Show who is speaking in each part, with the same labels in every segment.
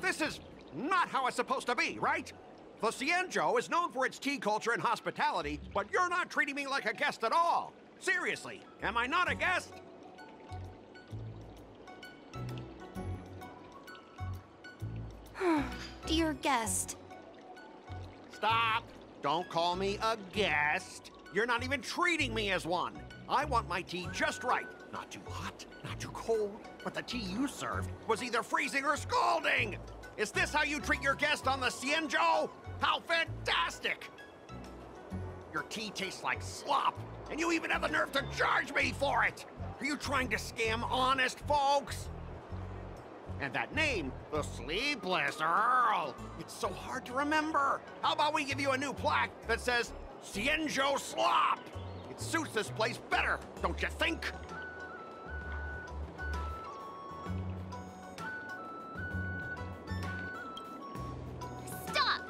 Speaker 1: This is not how it's supposed to be, right? The Cienjo is known for its tea culture and hospitality, but you're not treating me like a guest at all. Seriously, am I not a guest?
Speaker 2: Dear guest.
Speaker 1: Stop! Don't call me a guest. You're not even treating me as one. I want my tea just right. Not too hot, not too cold, but the tea you served was either freezing or scalding. Is this how you treat your guest on the Cienjo? How fantastic! Your tea tastes like slop, and you even have the nerve to charge me for it! Are you trying to scam honest folks? And that name, the Sleepless Earl, it's so hard to remember. How about we give you a new plaque that says, Cienjo Slop? It suits this place better, don't you think?
Speaker 3: Stop!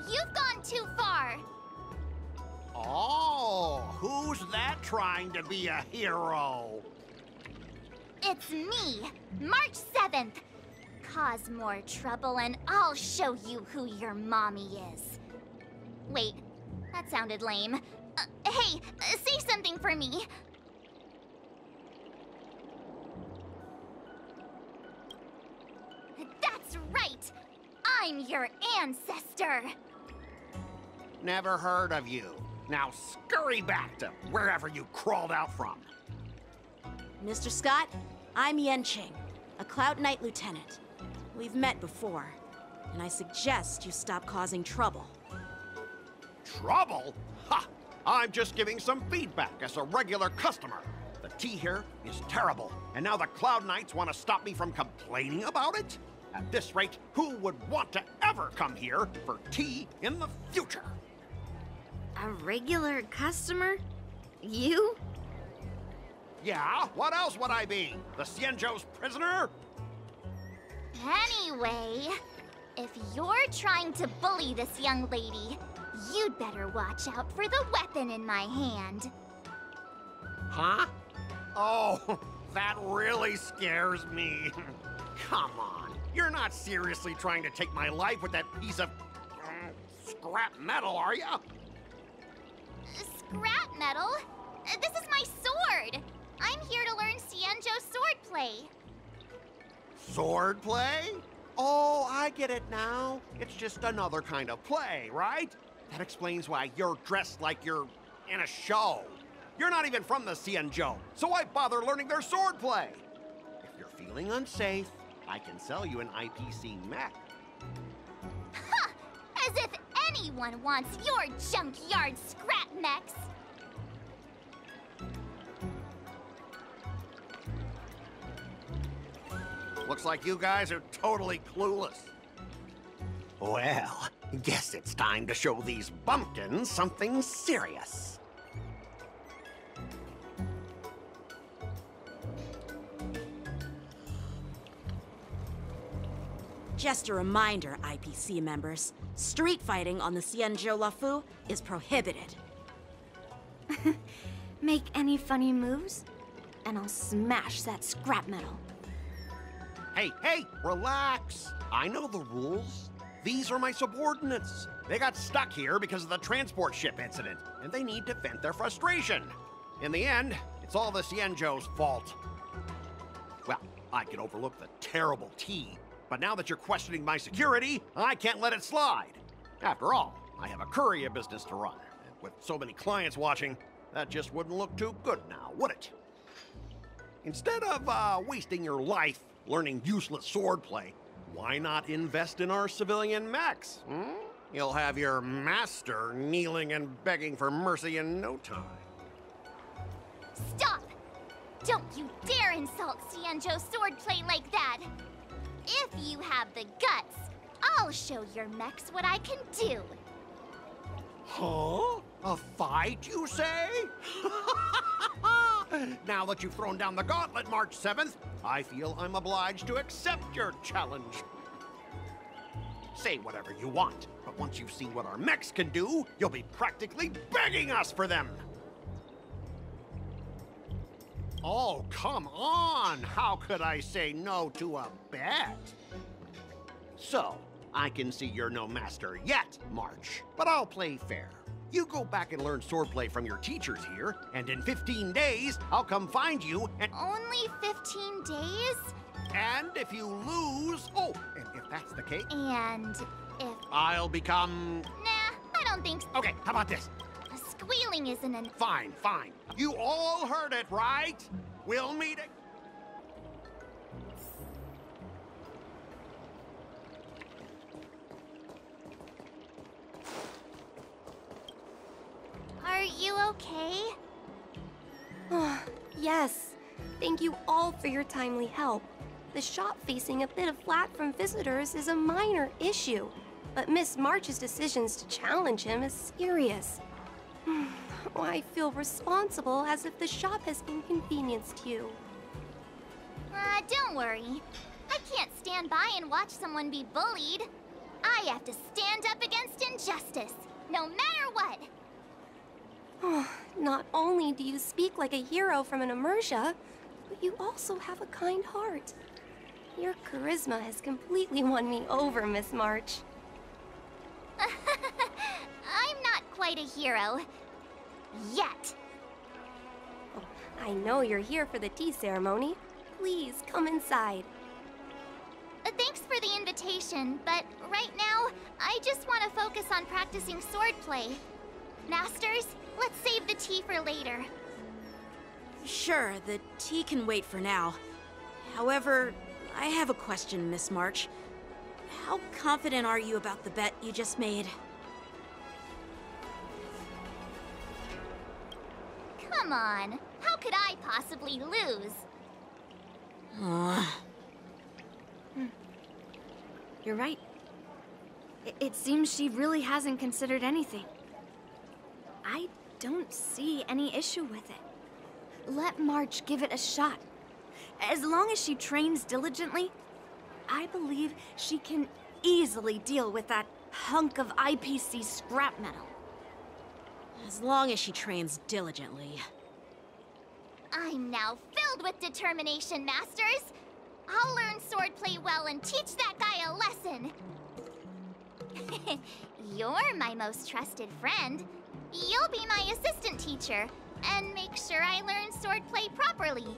Speaker 3: You've gone too far!
Speaker 1: Oh, who's that trying to be a hero?
Speaker 3: It's me, March 7th. Cause more trouble and I'll show you who your mommy is. Wait, that sounded lame. Hey, say something for me. That's right! I'm your ancestor!
Speaker 1: Never heard of you. Now scurry back to wherever you crawled out from.
Speaker 2: Mr. Scott, I'm Yenching, a Cloud Knight lieutenant. We've met before, and I suggest you stop causing trouble.
Speaker 1: Trouble? Ha! I'm just giving some feedback as a regular customer. The tea here is terrible, and now the Cloud Knights want to stop me from complaining about it? At this rate, who would want to ever come here for tea in the future?
Speaker 4: A regular customer? You?
Speaker 1: Yeah, what else would I be? The Cienjo's prisoner?
Speaker 3: Anyway, if you're trying to bully this young lady, you'd better watch out for the weapon in my hand.
Speaker 1: Huh? Oh, that really scares me. Come on, you're not seriously trying to take my life with that piece of scrap metal, are you?
Speaker 3: Scrap metal? This is my sword! I'm here to learn Cienjo swordplay.
Speaker 1: Swordplay? Oh, I get it now. It's just another kind of play, right? That explains why you're dressed like you're in a show. You're not even from the Cienjo, so why bother learning their swordplay? If you're feeling unsafe, I can sell you an IPC mech.
Speaker 3: Ha! As if anyone wants your junkyard scrap mechs!
Speaker 1: Looks like you guys are totally clueless. Well, guess it's time to show these bumpkins something serious.
Speaker 2: Just a reminder, IPC members, street fighting on the Cienjo Lafu is prohibited.
Speaker 4: Make any funny moves, and I'll smash that scrap metal.
Speaker 1: Hey, relax. I know the rules. These are my subordinates. They got stuck here because of the transport ship incident, and they need to vent their frustration. In the end, it's all the Cienjo's fault. Well, I can overlook the terrible tea, but now that you're questioning my security, I can't let it slide. After all, I have a courier business to run, and with so many clients watching, that just wouldn't look too good now, would it? Instead of wasting your life learning useless swordplay, why not invest in our civilian mechs? You'll have your master kneeling and begging for mercy in no time.
Speaker 3: Stop! Don't you dare insult Cienjo swordplay like that! If you have the guts, I'll show your mechs what I can do.
Speaker 1: Huh? A fight, you say? Now that you've thrown down the gauntlet, March 7th, I feel I'm obliged to accept your challenge. Say whatever you want, but once you've seen what our mechs can do, you'll be practically begging us for them. Oh, come on! How could I say no to a bet? So, I can see you're no master yet, March, but I'll play fair. You go back and learn swordplay from your teachers here, and in 15 days, I'll come find you and...
Speaker 3: Only 15 days?
Speaker 1: And if you lose... Oh, and if that's the case...
Speaker 3: And if...
Speaker 1: I'll become...
Speaker 3: Nah, I don't think so.
Speaker 1: Okay, how about this?
Speaker 3: Squealing isn't an...
Speaker 1: Fine, fine. You all heard it, right? We'll meet it.
Speaker 3: Are you okay?
Speaker 4: Yes. Thank you all for your timely help. The shop facing a bit of flack from visitors is a minor issue, but Miss March's decisions to challenge him is serious. I feel responsible as if the shop has inconvenienced you.
Speaker 3: Don't worry. I can't stand by and watch someone be bullied. I have to stand up against injustice, no matter what.
Speaker 4: Not only do you speak like a hero from an immersia, but you also have a kind heart. Your charisma has completely won me over, Miss March.
Speaker 3: I'm not quite a hero. Yet.
Speaker 4: I know you're here for the tea ceremony. Please come inside.
Speaker 3: Thanks for the invitation, but right now, I just want to focus on practicing swordplay. Masters, let's save the tea for later.
Speaker 2: Sure, the tea can wait for now. However, I have a question, Miss March. How confident are you about the bet you just made?
Speaker 3: Come on, how could I possibly lose?
Speaker 5: You're right. It seems she really hasn't considered anything. I don't see any issue with it. Let March give it a shot. As long as she trains diligently, I believe she can easily deal with that hunk of IPC scrap metal.
Speaker 2: As long as she trains diligently.
Speaker 3: I'm now filled with determination, Masters. I'll learn swordplay well and teach that guy a lesson. You're my most trusted friend. You'll be my assistant teacher and make sure I learn swordplay properly.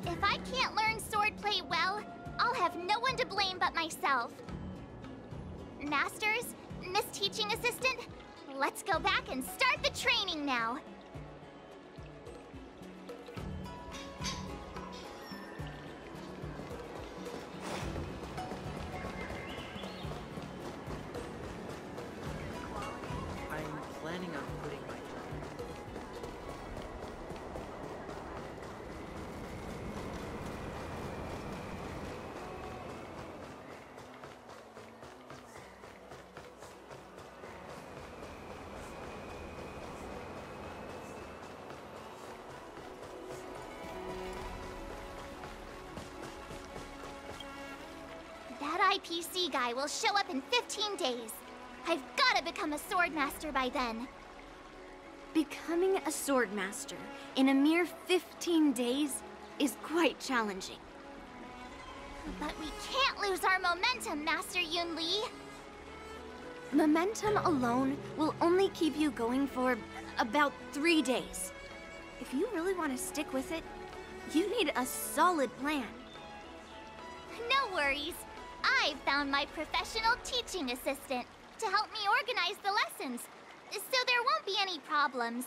Speaker 3: If I can't learn swordplay well, I'll have no one to blame but myself. Masters, Miss Teaching Assistant, let's go back and start the training now.
Speaker 6: I'm planning on putting my...
Speaker 3: That IPC guy will show up in 15 days. I've got to become a swordmaster by then.
Speaker 5: Becoming a swordmaster in a mere 15 days is quite challenging.
Speaker 3: But we can't lose our momentum, Master Yun Li.
Speaker 5: Momentum alone will only keep you going for about 3 days. If you really want to stick with it, you need a solid plan.
Speaker 3: No worries. I've found my professional teaching assistant to help me organize the lessons, so there won't be any problems.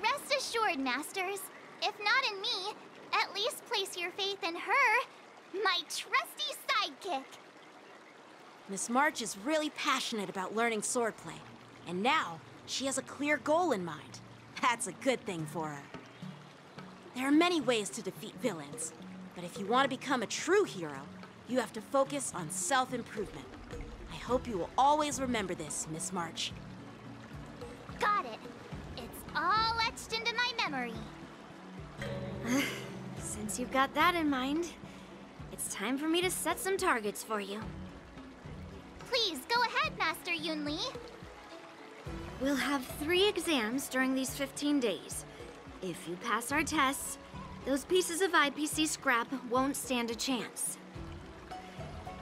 Speaker 3: Rest assured, Masters. If not in me, at least place your faith in her, my trusty sidekick.
Speaker 2: Miss March is really passionate about learning swordplay, and now she has a clear goal in mind. That's a good thing for her. There are many ways to defeat villains, but if you want to become a true hero, you have to focus on self-improvement. I hope you will always remember this, Miss March.
Speaker 3: Got it. It's all etched into my memory.
Speaker 5: Since you've got that in mind, it's time for me to set some targets for you.
Speaker 3: Please, go ahead, Master Yun Li.
Speaker 5: We'll have 3 exams during these 15 days. If you pass our tests, those pieces of IPC scrap won't stand a chance.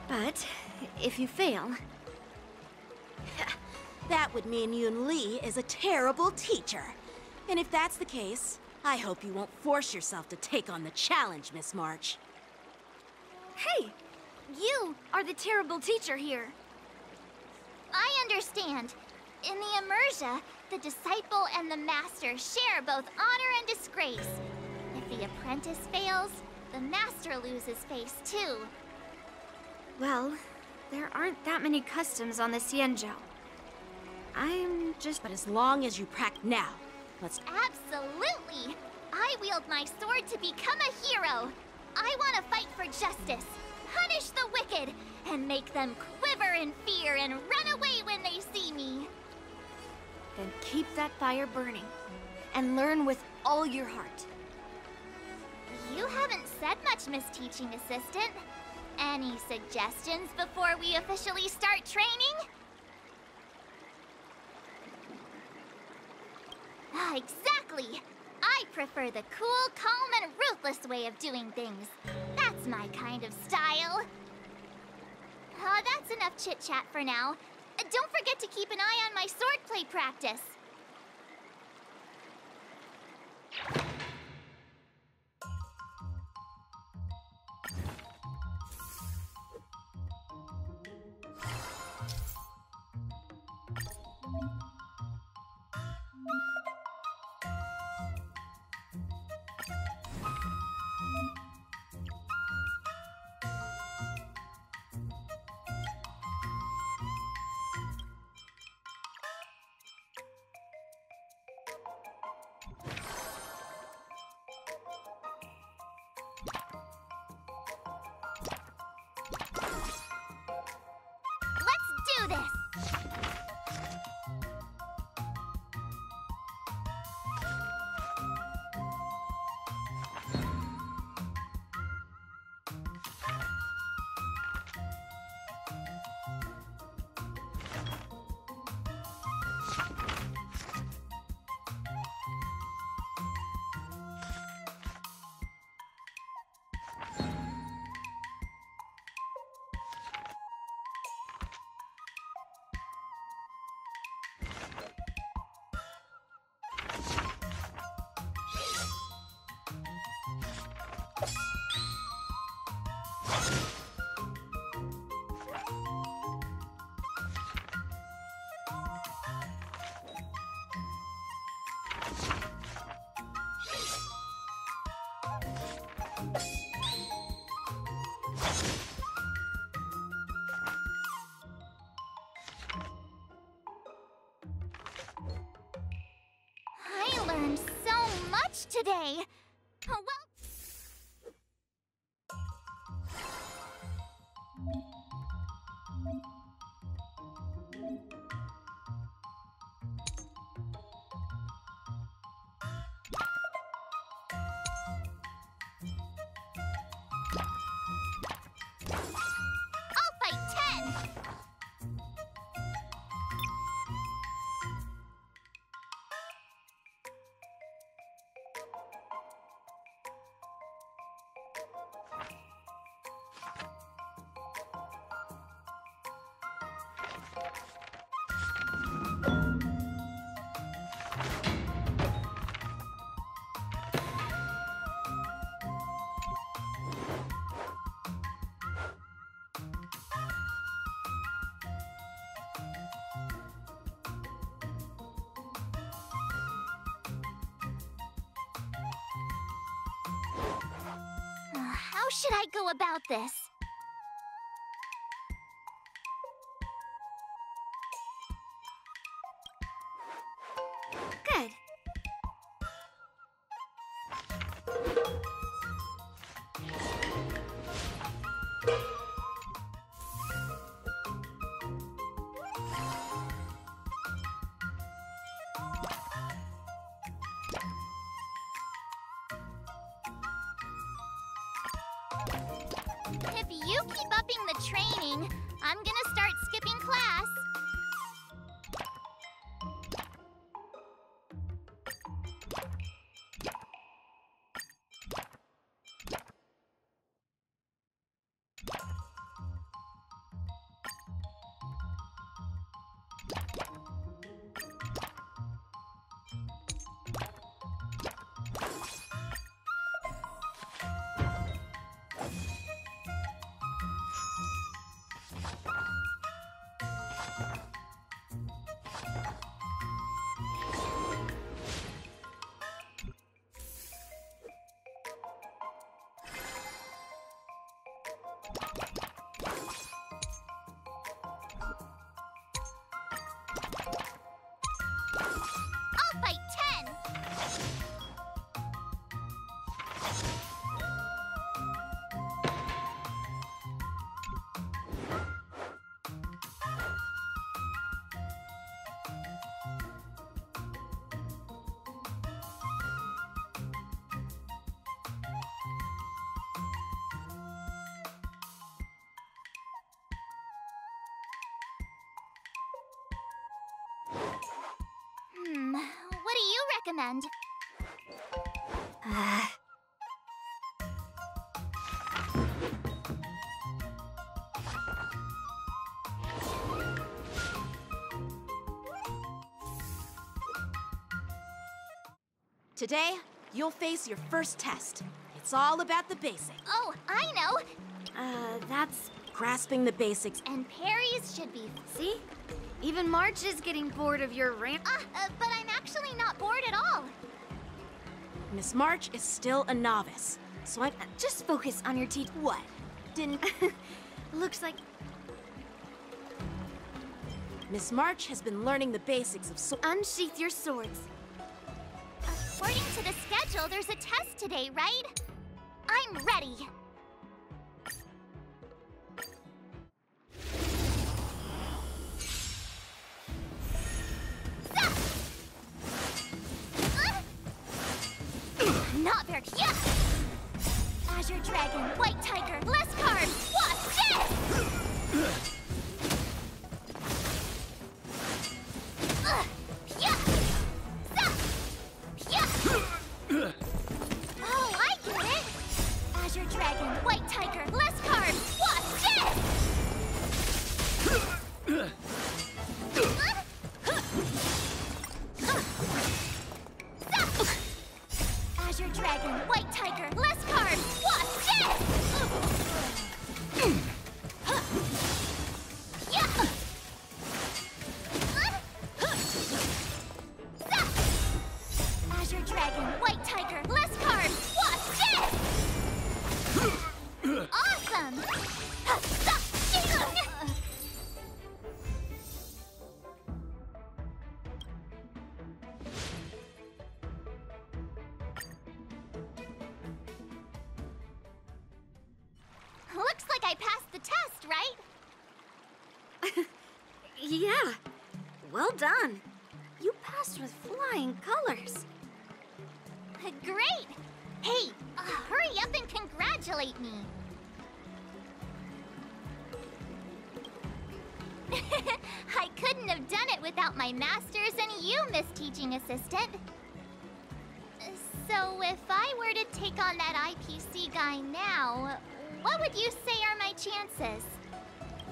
Speaker 5: But if you fail...
Speaker 2: That would mean Yoon Lee is a terrible teacher. And if that's the case, I hope you won't force yourself to take on the challenge, Miss March.
Speaker 5: Hey! You are the terrible teacher here.
Speaker 3: I understand. In the Immersia, the disciple and the master share both honor and disgrace. If the apprentice fails, the master loses face too.
Speaker 5: Well, there aren't that many customs on the Xianzhou. I'm just...
Speaker 2: But as long as you practice now, let's...
Speaker 3: Absolutely! I wield my sword to become a hero. I want to fight for justice, punish the wicked, and make them quiver in fear and run away when they see me.
Speaker 5: Then keep that fire burning, and learn with all your heart.
Speaker 3: You haven't said much, Miss Teaching Assistant. Any suggestions before we officially start training? Exactly! I prefer the cool, calm, and ruthless way of doing things. That's my kind of style. That's enough chit-chat for now. Don't forget to keep an eye on my swordplay practice. Let's do this! I learned so much today. Well... I'll fight 10! How should I go about this?
Speaker 5: Good.
Speaker 3: If recommend.
Speaker 2: Today, you'll face your first test. It's all about the basics.
Speaker 3: Oh, I know!
Speaker 5: That's...
Speaker 2: Grasping the basics.
Speaker 3: And parries should be...
Speaker 5: See? Even March is getting bored of your rant.
Speaker 3: But I'm actually not bored at all.
Speaker 2: Miss March is still a novice, so I...
Speaker 5: Just focus on your teeth.
Speaker 2: What? Didn't...
Speaker 5: Looks like...
Speaker 2: Miss March has been learning the basics of
Speaker 5: Unsheath your swords.
Speaker 3: According to the schedule, there's a test today, right? I'm ready. Not very... Yeah! Azure Dragon, White Tiger, less cards! Watch this! Yeah! Yeah! Oh, I get it! Azure Dragon, White Tiger, less cards! Watch this! Azure Dragon, White Tiger, less cards! Watch this! Yeah! Azure Dragon, White Tiger, less cards! Watch this! Awesome! Looks like I passed the test, right?
Speaker 5: Yeah. Well done. You passed with flying colors.
Speaker 3: Great! Hey, hurry up and congratulate me. I couldn't have done it without my masters and you, Miss Teaching Assistant. So if I were to take on that IPC guy now, what would you say are my chances?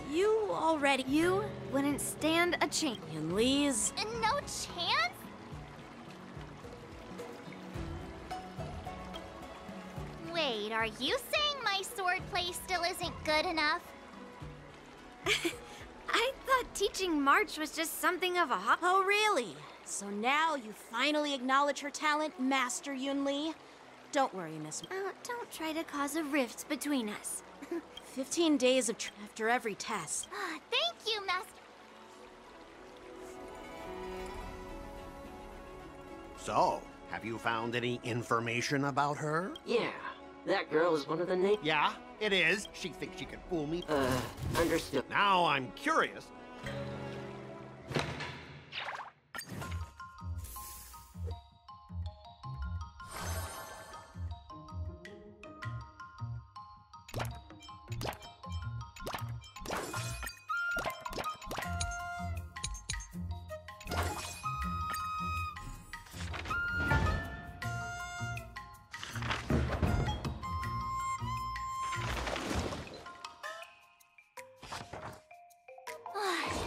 Speaker 2: You already...
Speaker 5: You wouldn't stand a chance.
Speaker 2: Yunli's...
Speaker 3: No chance? Wait, are you saying my swordplay still isn't good enough?
Speaker 5: I thought teaching March was just something of a hobby.
Speaker 2: Oh, really? So now you finally acknowledge her talent, Master Yunli? Don't worry, Miss...
Speaker 5: Don't try to cause a rift between us.
Speaker 2: 15 days of after every test.
Speaker 3: Thank you, Master...
Speaker 1: So, have you found any information about her?
Speaker 7: Yeah, that girl is one of the
Speaker 1: Yeah, it is. She thinks she can fool me.
Speaker 7: understood.
Speaker 1: Now I'm curious.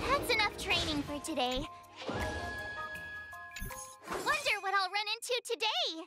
Speaker 3: That's enough training for today. Wonder what I'll run into today.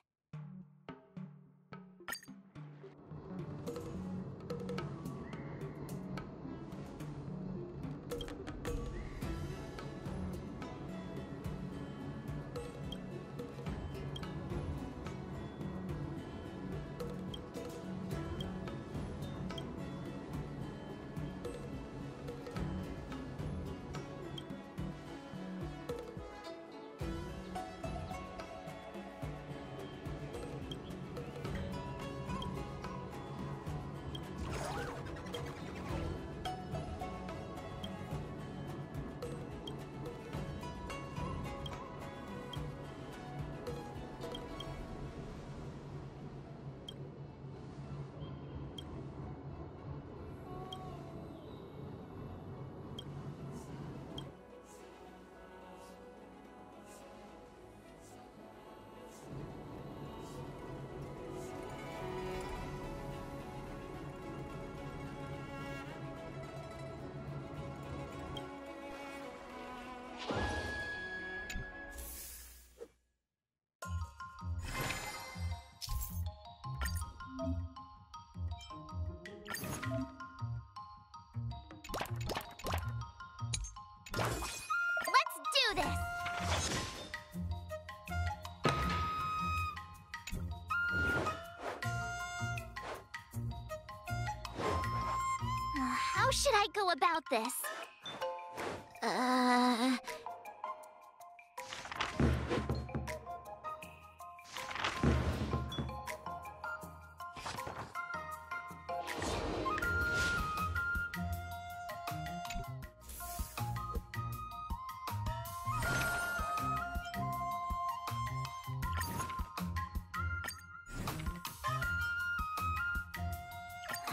Speaker 3: should I go about this?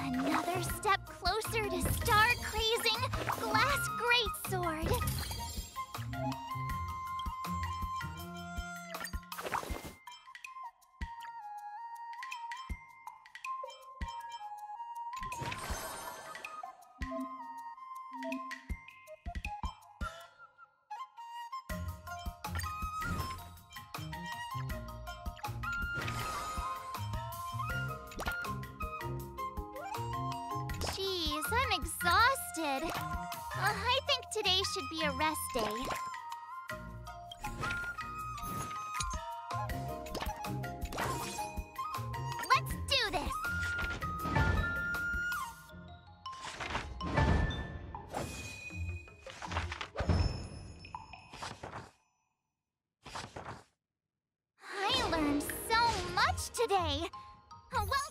Speaker 3: Another step closer to star-crazing glass greatsword. Jeez, I'm exhausted. I think today should be a rest day. Let's do this! I learned so much today. Well done.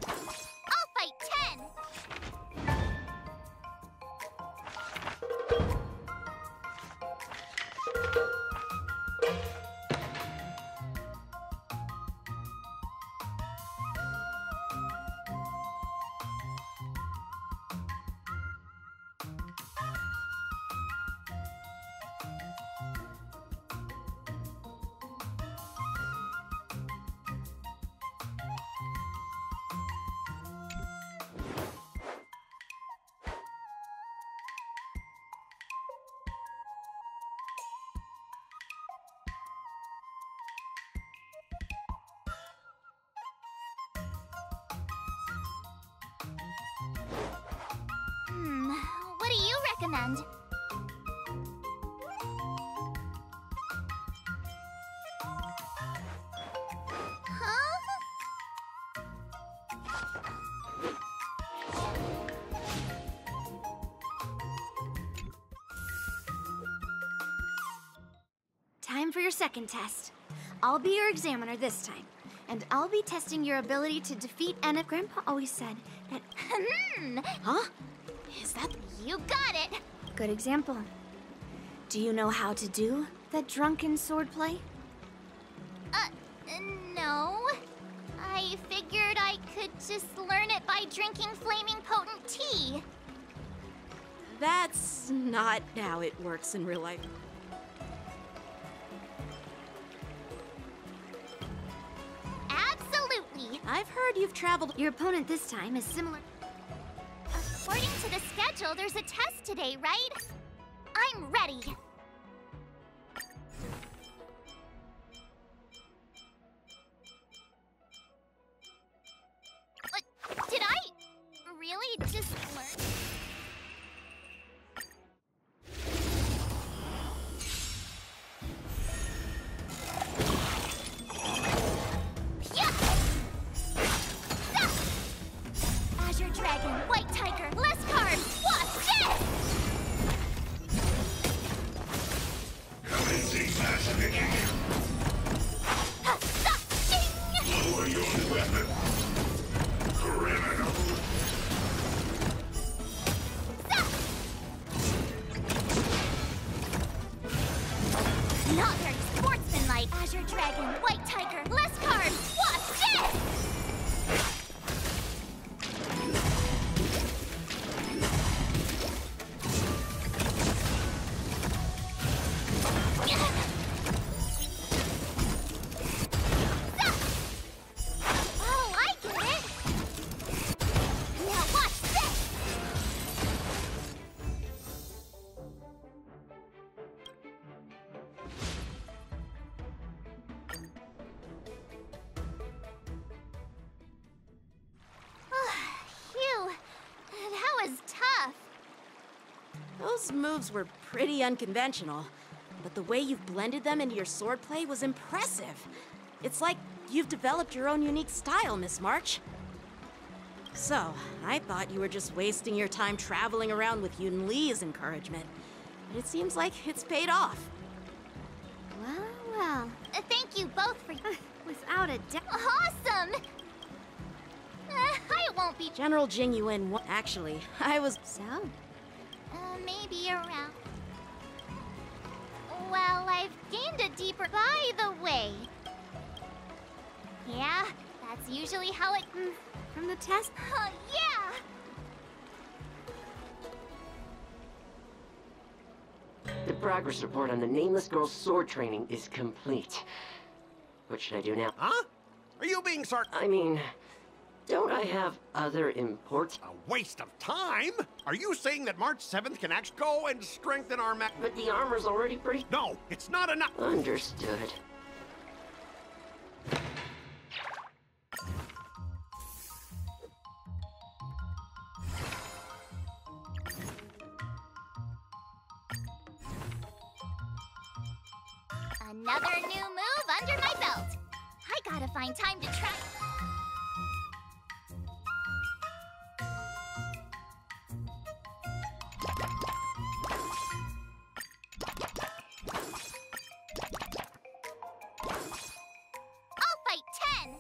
Speaker 3: I'll fight 10! What do you recommend?
Speaker 5: Time for your second test. I'll be your examiner this time, and I'll be testing your ability to defeat Enna. Grandpa always said that.
Speaker 2: Huh? Is that...
Speaker 3: You got it!
Speaker 5: Good example. Do you know how to do the drunken swordplay?
Speaker 3: No. I figured I could just learn it by drinking flaming potent tea.
Speaker 2: That's not how it works in real life.
Speaker 3: Absolutely.
Speaker 2: I've heard you've traveled...
Speaker 5: Your opponent this time is similar.
Speaker 3: According to the schedule, there's a test today, right? I'm ready. Did I really just learn? Yeah!
Speaker 2: Those moves were pretty unconventional, but the way you've blended them into your swordplay was impressive. It's like you've developed your own unique style, Miss March. So, I thought you were just wasting your time traveling around with Yun Li's encouragement, but it seems like it's paid off.
Speaker 5: Well, well.
Speaker 3: Thank you both for...
Speaker 5: Without a doubt.
Speaker 3: Awesome! I won't be...
Speaker 2: General Jing Yuan, actually, I was...
Speaker 5: So?
Speaker 3: Maybe around... Well, I've gained a deeper... By the way... Yeah, that's usually how it...
Speaker 5: From the test?
Speaker 3: Yeah!
Speaker 7: The progress report on the nameless girl's sword training is complete. What should I do now?
Speaker 1: Huh? Are you being
Speaker 7: I mean, don't I have other important...
Speaker 1: A waste of time? Are you saying that March 7th can actually go and strengthen our mech?
Speaker 7: But the armor's already pretty...
Speaker 1: No, it's not enough.
Speaker 7: Understood.
Speaker 3: Another new move under my belt. I gotta find time to try... I'll fight 10!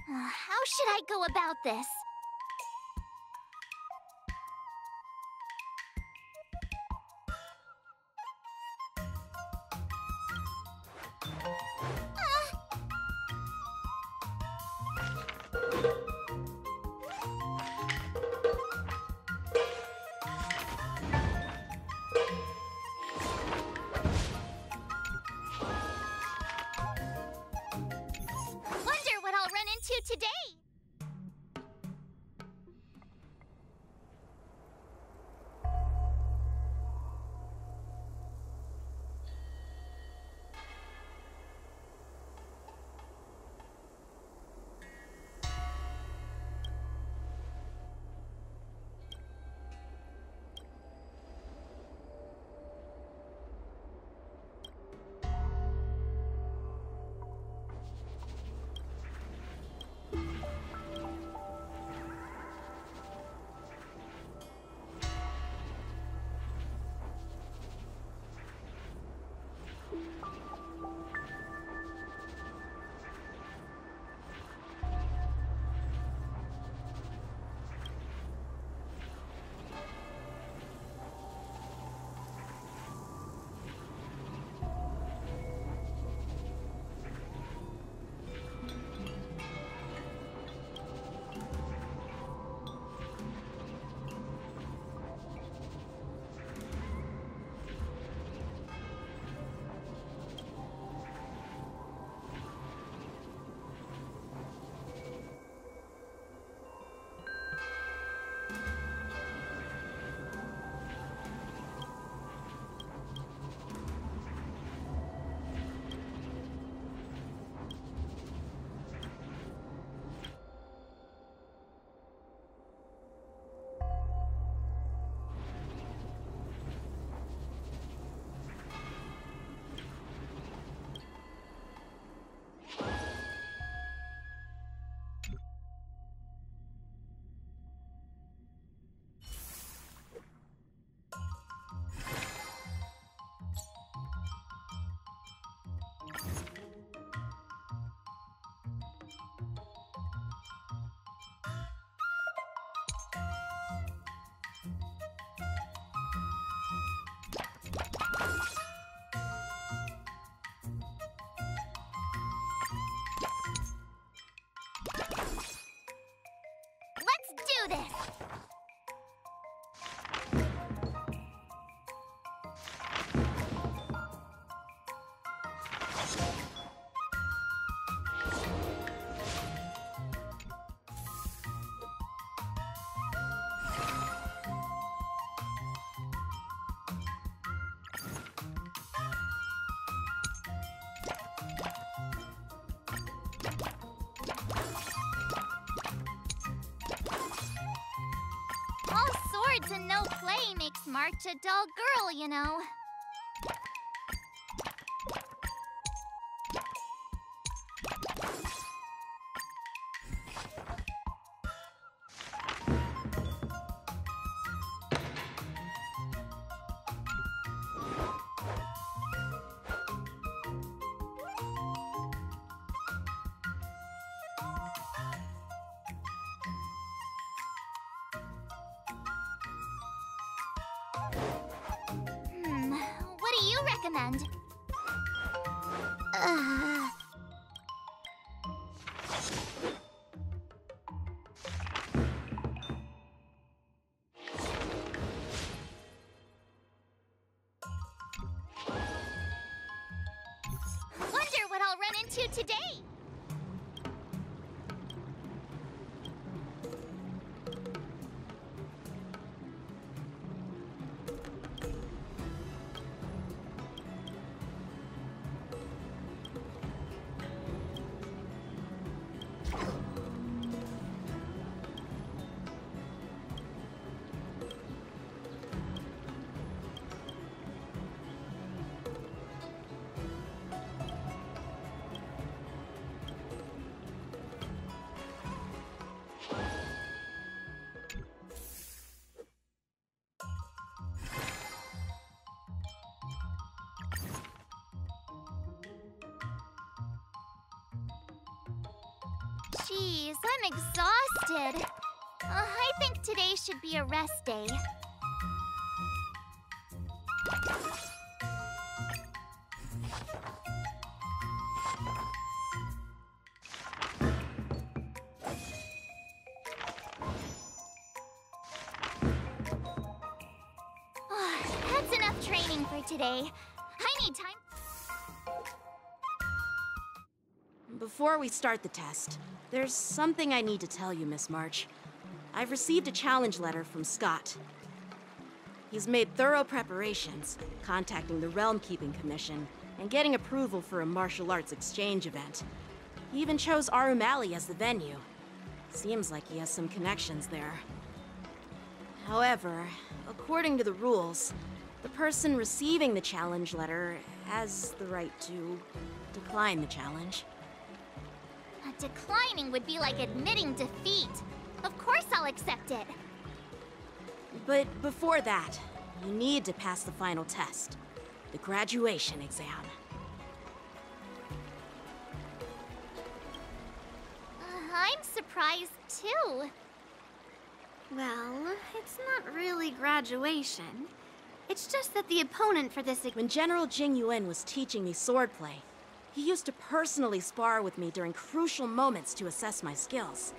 Speaker 3: How should I go about this? Wonder what I'll run into today. this! All swords and no play makes March a dull girl, you know. What do you recommend? Wonder what I'll run into today. Jeez, I'm exhausted. I think today should be a rest day. That's enough training for today. I need time.
Speaker 2: Before we start the test, there's something I need to tell you, Miss March. I've received a challenge letter from Scott. He's made thorough preparations, contacting the Realm Keeping Commission, and getting approval for a martial arts exchange event. He even chose Arumali as the venue. Seems like he has some connections there. However, according to the rules, the person receiving the challenge letter has the right to decline the challenge.
Speaker 3: Declining would be like admitting defeat. Of course I'll accept it.
Speaker 2: But before that, you need to pass the final test, the graduation exam.
Speaker 3: I'm surprised too.
Speaker 5: Well, it's not really graduation. It's just that the opponent for this...
Speaker 2: When General Jing Yuan was teaching me swordplay, he used to personally spar with me during crucial moments to assess my skills.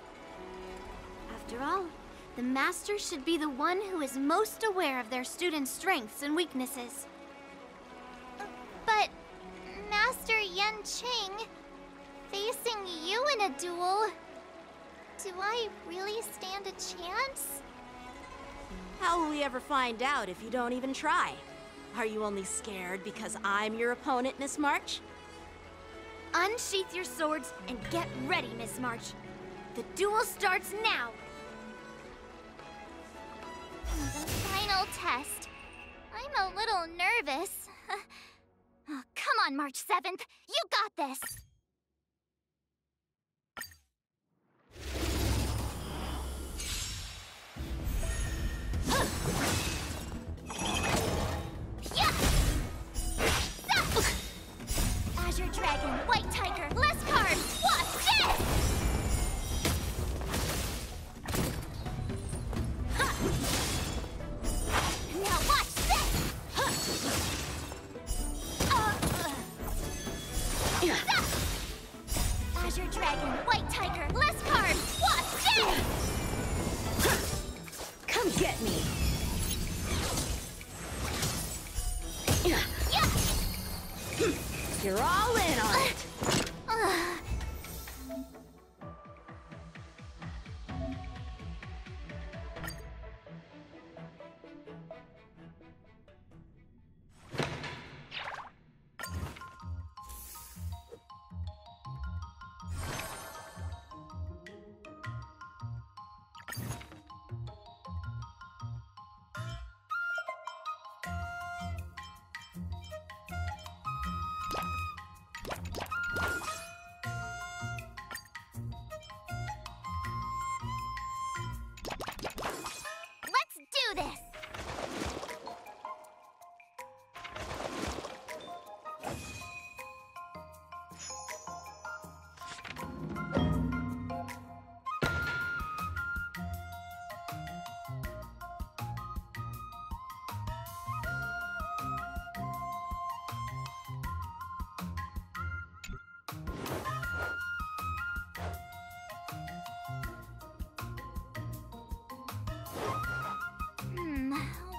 Speaker 5: After all, the master should be the one who is most aware of their students' strengths and weaknesses.
Speaker 3: But, Master Yan Qing, facing you in a duel, do I really stand a chance?
Speaker 2: How will we ever find out if you don't even try? Are you only scared because I'm your opponent, Miss March?
Speaker 5: Unsheath your swords and get ready, Miss March. The duel starts now!
Speaker 3: The final test. I'm a little nervous. Oh, come on, March 7th. You got this! Azure Dragon, White Tiger, less cards! What's this? Now watch this!
Speaker 2: Come get me! You're all in on it!
Speaker 3: Let's do this!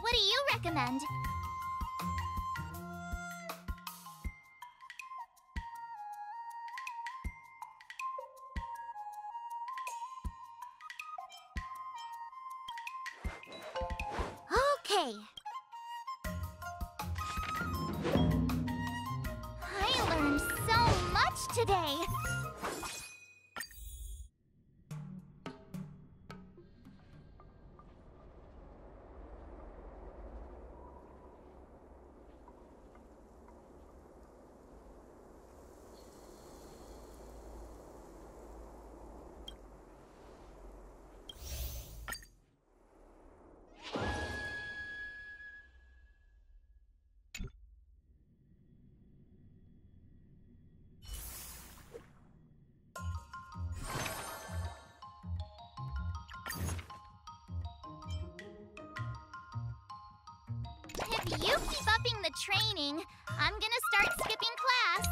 Speaker 3: What do you recommend? Okay. I learned so much today. If you keep upping the training, I'm gonna start skipping class.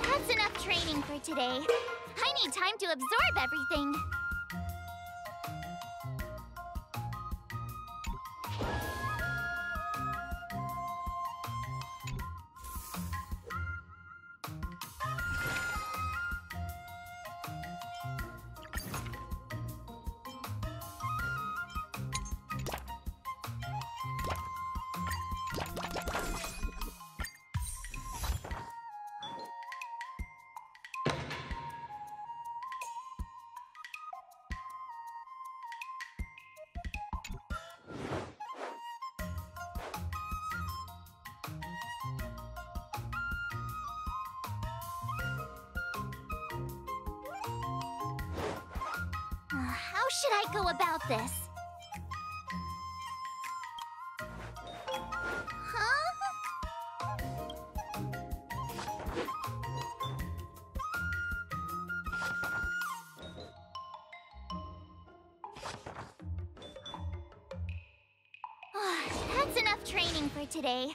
Speaker 3: That's enough training for today. I need time to absorb everything. How should I go about this? That's enough training for today.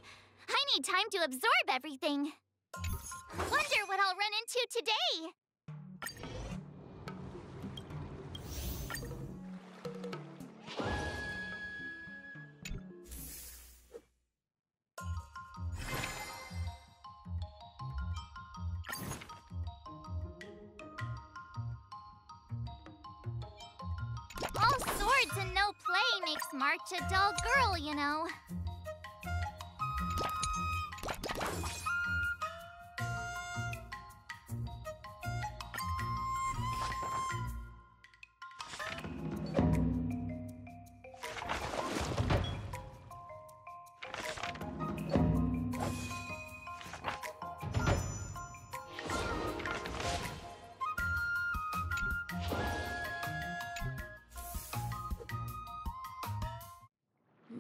Speaker 3: I need time to absorb everything. Wonder what I'll run into today. All swords and no play makes March a dull girl, you know.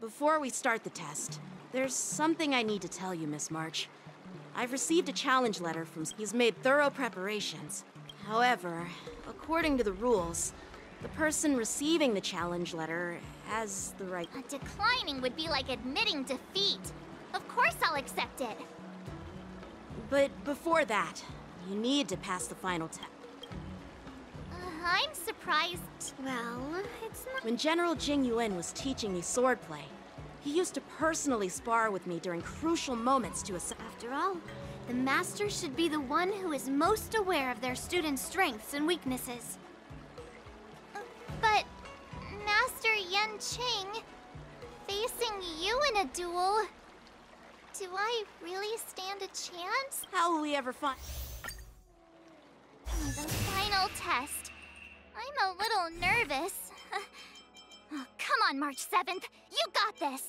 Speaker 2: Before we start the test, there's something I need to tell you, Miss March. I've received a challenge letter from... He's made thorough preparations. However, according to the rules, the person receiving the challenge letter has the right...
Speaker 3: Declining would be like admitting defeat. Of course I'll accept it.
Speaker 2: But before that, you need to pass the final test.
Speaker 3: I'm surprised. Well, it's not...
Speaker 2: When General Jing Yuan was teaching me swordplay, he used to personally spar with me during crucial moments to assess...
Speaker 5: After all, the master should be the one who is most aware of their students' strengths and weaknesses.
Speaker 3: But, Master Yen Qing, facing you in a duel, do I really stand a chance?
Speaker 2: How will we ever find...
Speaker 3: The final test. I'm a little nervous. Oh, come on, March 7th. You got this.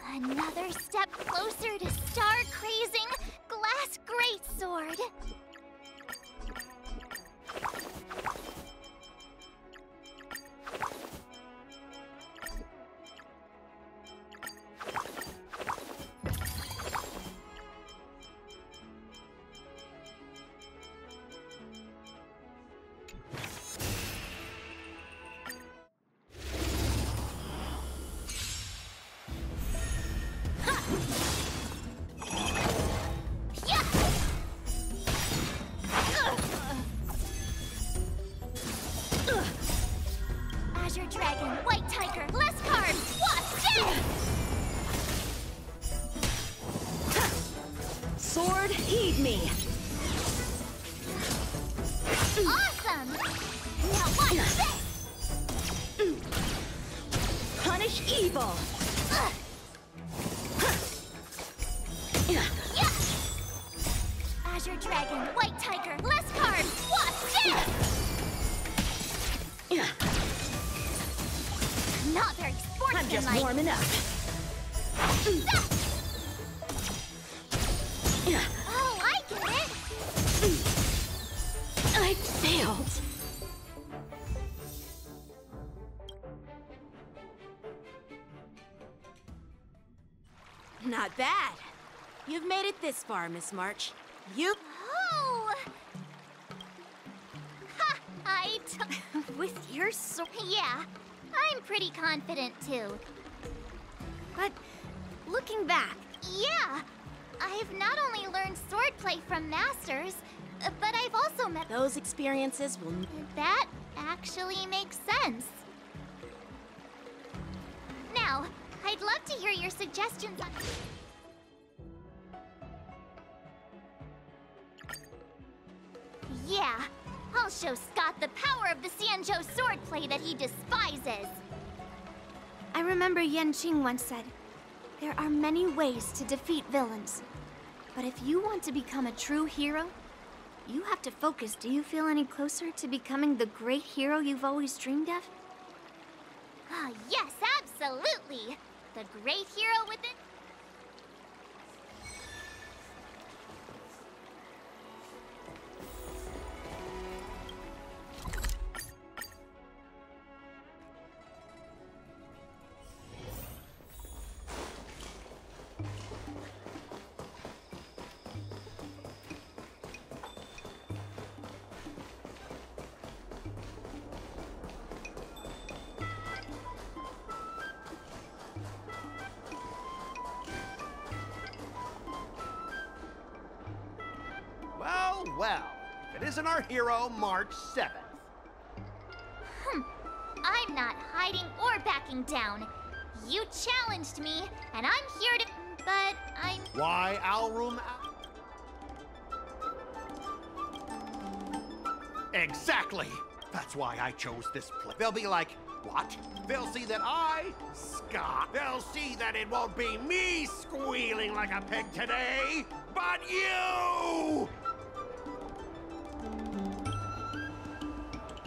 Speaker 3: Another step closer to star-crazing glass greatsword. Azure Dragon, White Tiger, less cards, Wasp, death!
Speaker 2: Sword, heed me!
Speaker 3: Awesome! Now watch this!
Speaker 2: Punish evil!
Speaker 3: Yeah! Azure Dragon, White Tiger, less cards, Wasp, death! Not very
Speaker 2: I'm just
Speaker 3: sportsmanlike.
Speaker 2: warming up.
Speaker 3: Oh, I get it!
Speaker 2: I failed. Not bad. You've made it this far, Miss March. You...
Speaker 3: Oh! Ha!
Speaker 5: With your sword...
Speaker 3: Yeah, I'm pretty confident too.
Speaker 5: But looking back,
Speaker 3: Yeah! I've not only learned swordplay from masters, but I've also met...
Speaker 2: Those experiences will...
Speaker 3: That actually makes sense. Now, I'd love to hear your suggestions on... Yeah, I'll show Scott the power of the Xianzhou swordplay that he despises.
Speaker 5: I remember Yen Qing once said, there are many ways to defeat villains. But if you want to become a true hero, you have to focus. Do you feel any closer to becoming the great hero you've always dreamed of?
Speaker 3: Ah, yes, absolutely. The great hero within...
Speaker 1: Well, well, if it isn't our hero, March 7th.
Speaker 3: I'm not hiding or backing down. You challenged me, and I'm here to... But I'm...
Speaker 1: Why Alroom? Exactly! That's why I chose this place. They'll be like, what? They'll see that I, Scott, they'll see that it won't be me squealing like a pig today, but you!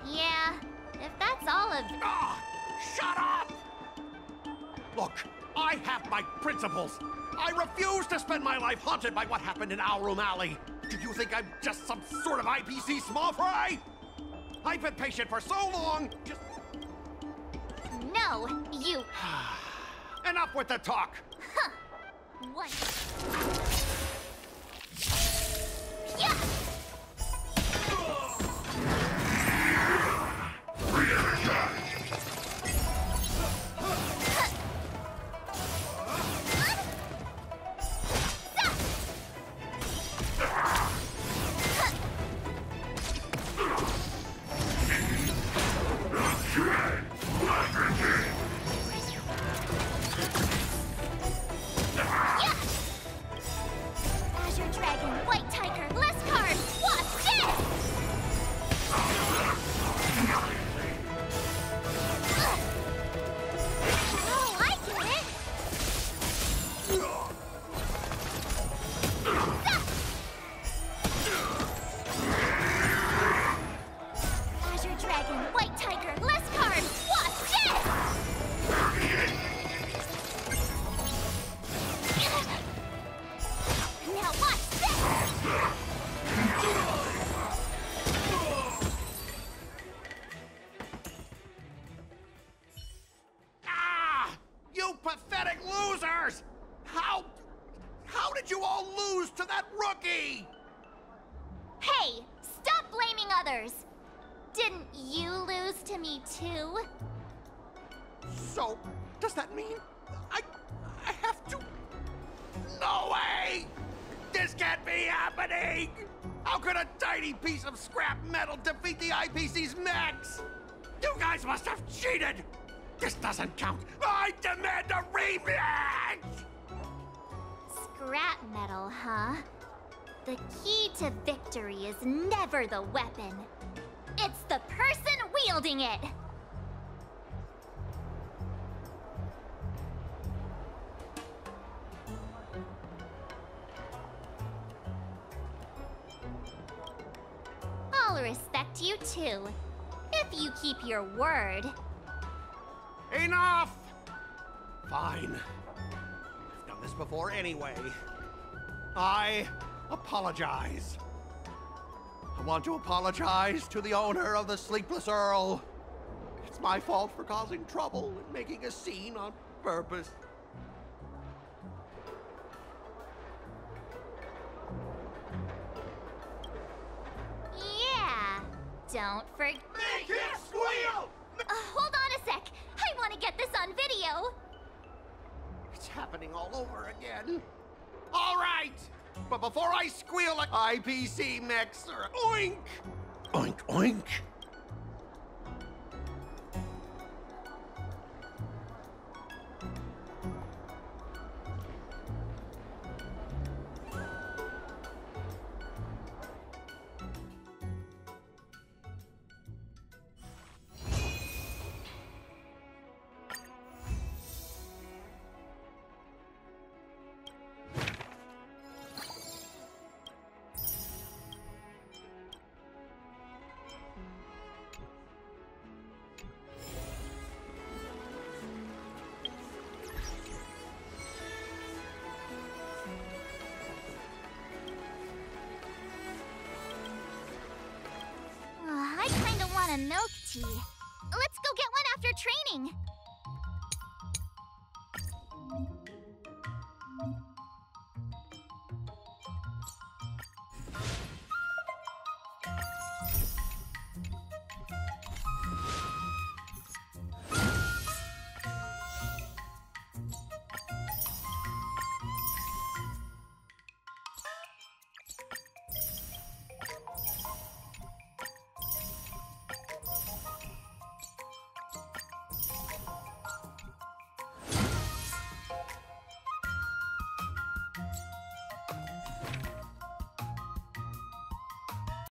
Speaker 3: Yeah, if that's all of...
Speaker 1: Ah, shut up! Look, I have my principles. I refuse to spend my life haunted by what happened in Alroom Alley. Do you think I'm just some sort of IPC small fry? I've been patient for so long, just...
Speaker 3: No, you...
Speaker 1: Enough with the talk!
Speaker 3: What? White Tiger, less carbs! What's this? Oh, I get it! Azure Dragon, White Tiger, less carbs! What's this? Now what's this?
Speaker 1: Ah! You pathetic losers! How did you all lose to that rookie?
Speaker 3: Hey, stop blaming others! Didn't you lose to me too?
Speaker 1: So, does that mean I have to? No way! This can't be happening! How could a tiny piece of scrap metal defeat the IPC's mechs? You guys must have cheated! This doesn't count! I demand a rematch!
Speaker 3: Scrap metal, huh? The key to victory is never the weapon. It's the person wielding it! I'll respect you too, if you keep your word.
Speaker 1: Enough! Fine. I've done this before anyway. I apologize. I want to apologize to the owner of the Sleepless Earl. It's my fault for causing trouble and making a scene on purpose.
Speaker 3: Yeah, don't forget.
Speaker 1: Make him squeal!
Speaker 3: Hold on a sec. I want to get this on video.
Speaker 1: It's happening all over again. All right, but before I squeal like IPC mechs or oink, oink, oink.
Speaker 3: I kinda want a milk tea. Let's go get one after training.